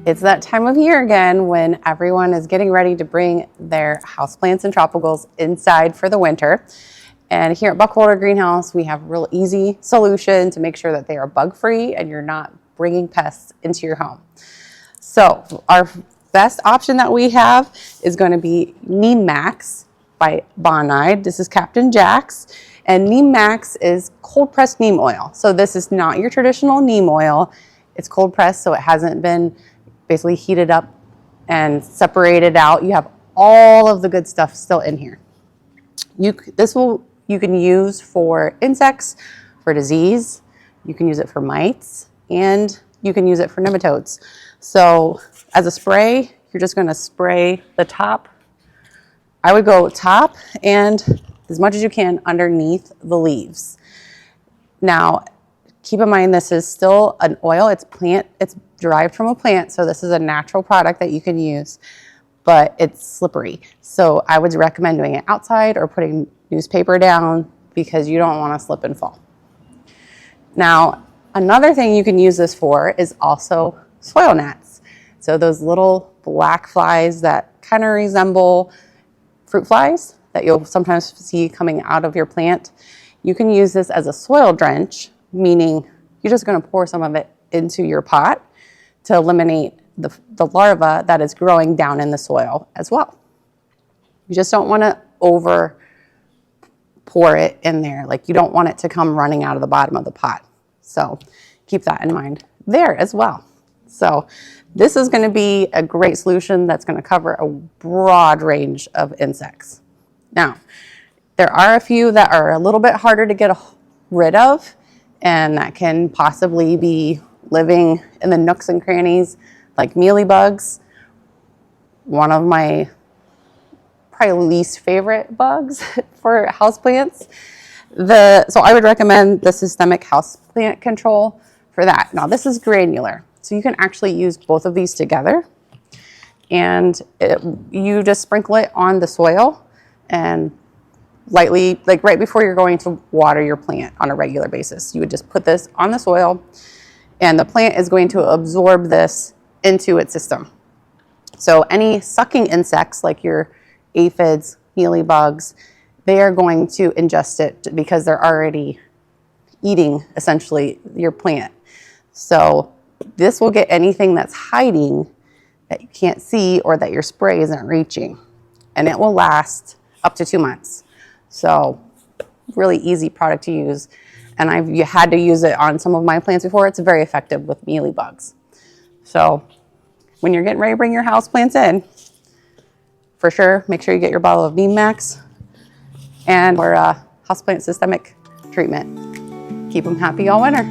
It's that time of year again when everyone is getting ready to bring their houseplants and tropicals inside for the winter. And here at Buckholder Greenhouse, we have a real easy solution to make sure that they are bug-free and you're not bringing pests into your home. So our best option that we have is going to be Neem Max by Bonide. This is Captain Jack's, and Neem Max is cold pressed neem oil. So this is not your traditional neem oil. It's cold pressed, so it hasn't been basically heated up and separated out. You have all of the good stuff still in here. You can use for insects, for disease. You can use it for mites, and you can use it for nematodes. So as a spray, you're just going to spray the top. I would go top and as much as you can underneath the leaves. Now, keep in mind this is still an oil. It's derived from a plant, so this is a natural product that you can use, but it's slippery. So I would recommend doing it outside or putting newspaper down because you don't want to slip and fall. Now, another thing you can use this for is also soil gnats. So those little black flies that kind of resemble fruit flies that you'll sometimes see coming out of your plant. You can use this as a soil drench, meaning you're just going to pour some of it into your pot to eliminate the larva that is growing down in the soil as well. You just don't want to over pour it in there. Like you don't want it to come running out of the bottom of the pot. So keep that in mind there as well. So this is going to be a great solution that's going to cover a broad range of insects. Now, there are a few that are a little bit harder to get rid of, and that can possibly be living in the nooks and crannies like mealybugs. One of my probably least favorite bugs for houseplants. So I would recommend the systemic houseplant control for that. Now this is granular, so you can actually use both of these together, and you just sprinkle it on the soil and lightly, like right before you're going to water your plant on a regular basis. You would just put this on the soil and the plant is going to absorb this into its system. So any sucking insects like your aphids, mealybugs, they are going to ingest it because they're already eating essentially your plant. So this will get anything that's hiding that you can't see or that your spray isn't reaching, and it will last up to 2 months. So really easy product to use. And I've had to use it on some of my plants before. It's very effective with mealybugs. So when you're getting ready to bring your house plants in, for sure, make sure you get your bottle of Neem Max and or houseplant systemic treatment. Keep them happy all winter.